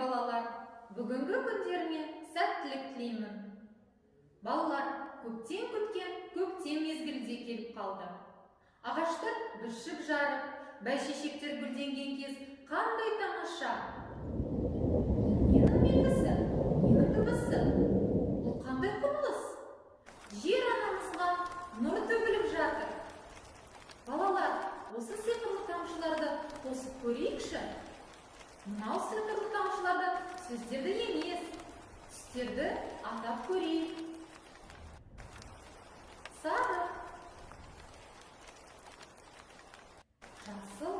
балалар, бүгінгі күндеріңе сәттілік тілеймін. Балалар, көптен күткен көктем мезгілі келіп қалды. Ағаштар бүршік жарып, бәйшешектер гүлденген кез қандай тамаша. Ненің белгісі, ненің дыбысы? Бұл қандай құбылыс? Жер анамызға нұр төгіліп жатыр. Балалар, осы сиқырлы тамшыларды қосып көрейікші. Мынау сиқырлы тамшылардан сөздерді емес, түстерді атап көрейік. Сары, жасыл,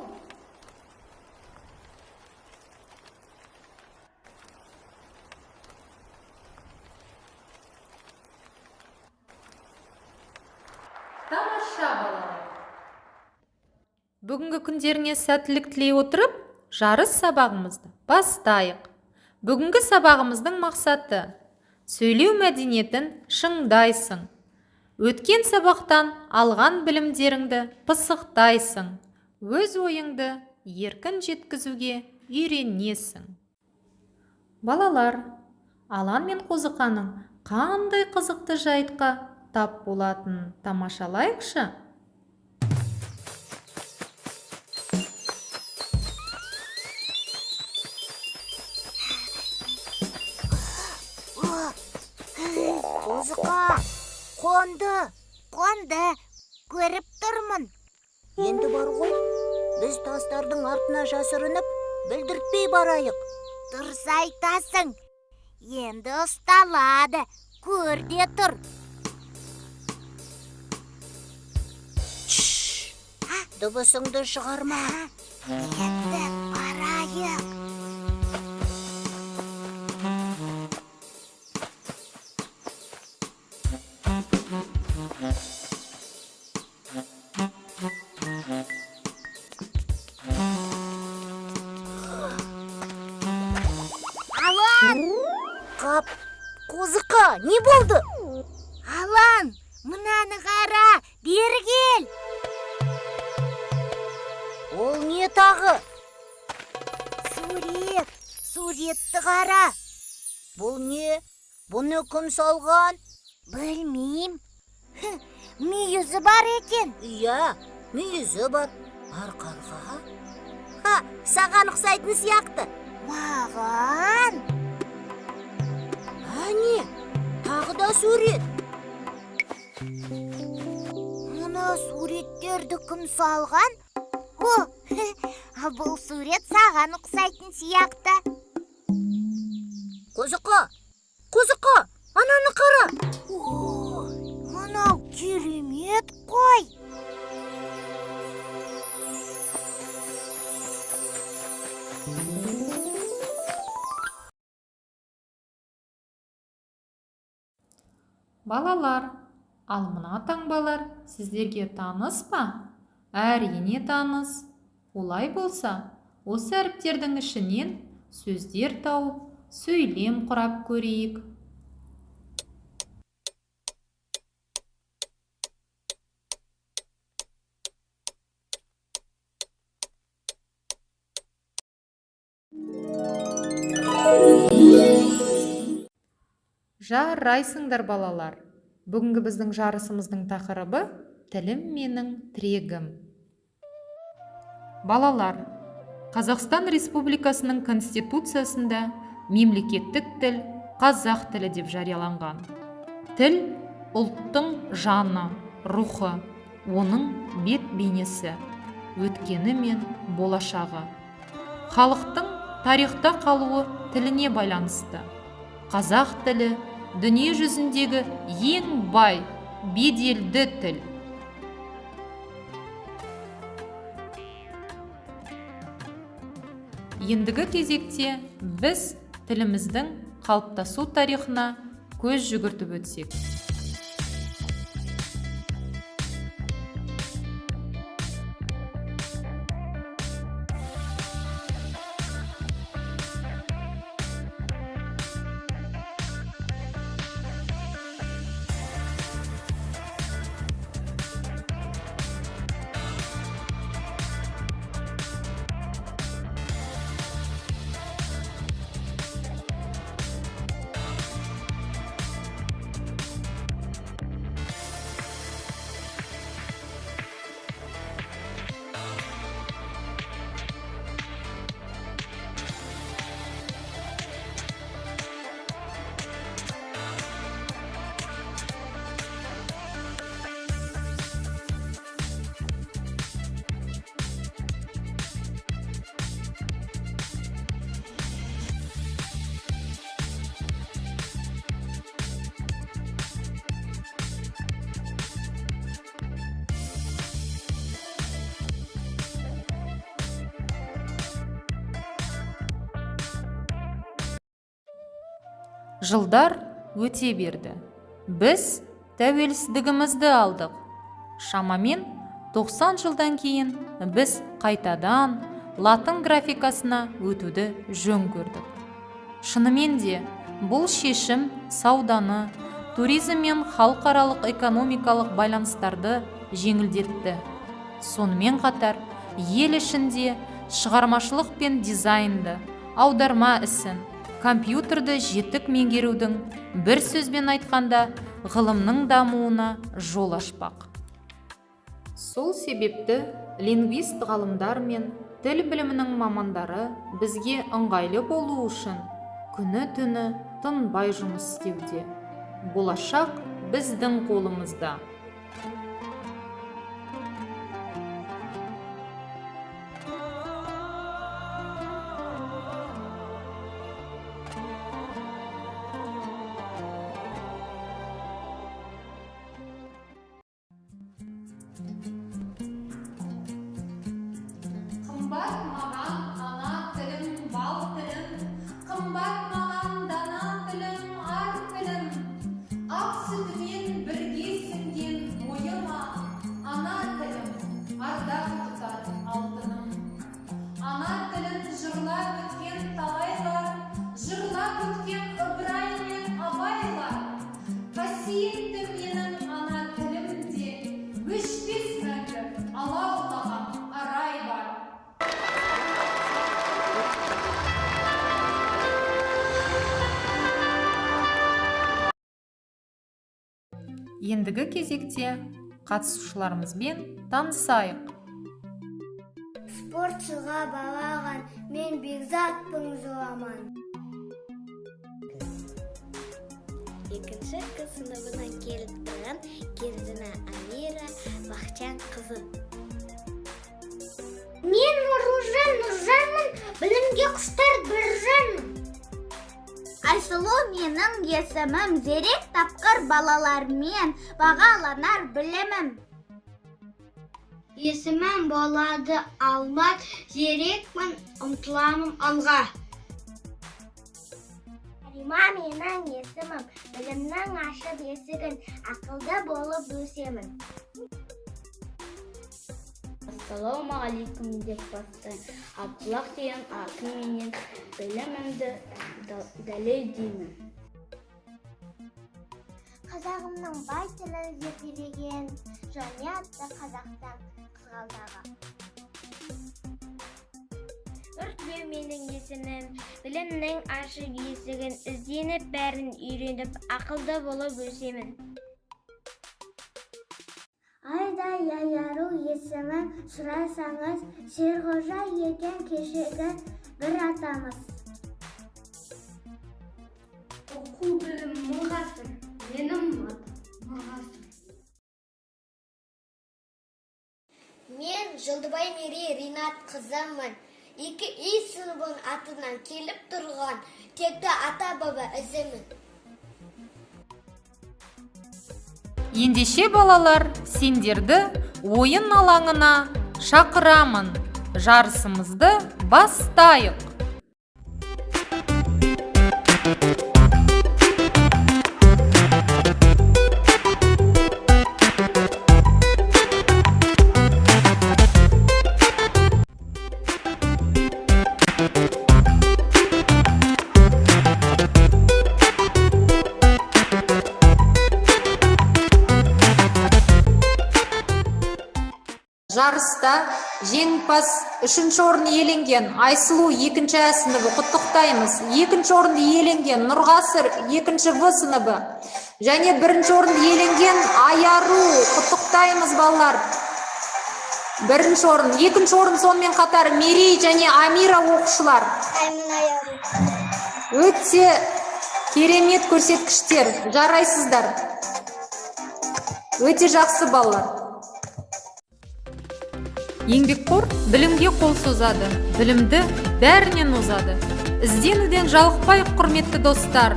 тамаша балалар. Бүгінгі күндеріңе сәттілік тілей отырып, жарыс сабағымызды бастайық. Бүгінгі сабағымыздың мақсаты: сөйлеу мәдениетін шыңдайсың. Өткен сабақтан алған білімдеріңді пысықтайсың. Өз ойыңды еркін жеткізуге үйренесің. Балалар, Алан мен Қозықаның қандай қызықты жайтқа тап болатынын тамашалайықшы. Қозықа, қонды, көріп тұрмын. Енді бар ғой, біз тастардың артына жасырынып, білдіртпей барайық. Дұрыс айтасың. Енді ұсталады, көрде тұр. Дыбысыңды шығарма. Енді барайық. Қап, Қозықа, не болды? Алан, мынаны қара, бері кел. Ол не тағы? Суретті қара. Бұл не? Бұны кім салған? Білмейм. Мүйізі бар екен. Иә, мүйізі бар. Арқарға? Саған ұқсайтын сияқты. Маған? Әне, тағы да сурет. Мұна суреттерді кім салған? Бұл сурет саған ұқсайтын сияқты. Қозықа, ананы қара. Мынау керемет қой. Балалар, ал мына таңбалар сіздерге таныс па? Әрине таныс. Олай болса, осы әріптердің ішінен сөздер тауып, сөйлем құрап көрейік. Жарайсыңдар балалар. Бүгінгі біздің жарысымыздың тақырыбы тілім менің тірегім. Балалар, Қазақстан Республикасының Конституциясында мемлекеттік тіл қазақ тілі деп жарияланған. Тіл ұлттың жаны, рухы, оның бет бейнесі, өткені мен болашағы. Халықтың тарихта қалуы тіліне байланысты. Қазақ тілі дүние жүзіндегі ең бай, беделді тіл. Ендігі кезекте біз тіліміздің қалыптасу тарихына көз жүгіртіп өтсек. Жылдар өте берді. Біз тәуелсіздігімізді алдық. Шамамен 90 жылдан кейін біз қайтадан латын графикасына өтуді жөн көрдік. Шынымен де бұл шешім сауданы, туризм мен халықаралық экономикалық байланыстарды жеңілдетті. Сонымен қатар ел ішінде шығармашылық пен дизайнды, аударма ісін, компьютерді жетік меңгерудің, бір сөзбен айтқанда, ғылымның дамуына жол ашпақ. Сол себепті лингвист ғалымдар мен тіл білімінің мамандары бізге ыңғайлы болу үшін күні-түні тынбай жұмыс істеуде. Болашақ біздің қолымызда. Қымбат маған ана тілім, бал тілім, қымбат маған дана тілім, ар тілім. Ақ сүтімен бірге сіңген бойыма, ана тілім, ардақ тұтар алтыным. Ана тілін жырлап өткен талайлар, жырлап өткен Ыбырай мен Абайлар. Қасиетті менің ана тілімде, өшпес мәңгі алаулаған арай бар. Ендігі кезекте қатысушыларымызбен танысайық. Спортшыға балаған мен Бекзатпын жоламан. Екінші қыз сыныбынан келіп тұрған Керзина Амира Бақчан қызы. Мен Нұржанмын, білімге құштар біржанмын. Айсұлу менің есімім, зерек тапқыр балалармен бағаланар білімім. Есімім болады Алмат, зерекпін, ұмтыламын алға. Арима менің есімім, білімнің ашып есігін, ақылды болып өсемін. Ассалаумағалейкум деп бастайын. Абдуллах деген атын менен білімімді дәлелдеймін. Қазағымның бай тілін зерделеген Жане атты қазақтан қызғалдағы. Үртбе менің есімім, білімнің ашық есігін ізденіп бәрін үйреніп, ақылды болып өсемін. Айдай Яяру есімін сұрасаңыз, Серғожа екен кешегі бір атамыз. Оқу білім мұғасыр, менің мұғасыр. Мен Жылдыбай Мерей Ринат қызымын. 2 сыныбын атынан келіп тұрған текті ата-баба ізімін. Ендеше балалар, сендерді ойын алаңына шақырамын. Жарысымызды бастайық. Жарыста жеңімпаз 3-ші орын иеленген Айсұлу 2-ші А сыныбы құттықтаймыз. 2-ші орынды иеленген Нұрғасыр 2-ші В сыныбы және 1-ші орынды иеленген Аяру құттықтаймыз балалар. 1-ші орын, 2-ші орын сонымен қатар Мерей және Амира оқушылар. Өте керемет көрсеткіштер, жарайсыздар. Өте жақсы балалар. Еңбекқор білімге қол созады, білімді бәрінен озады. Ізденуден жалықпайық құрметті достар.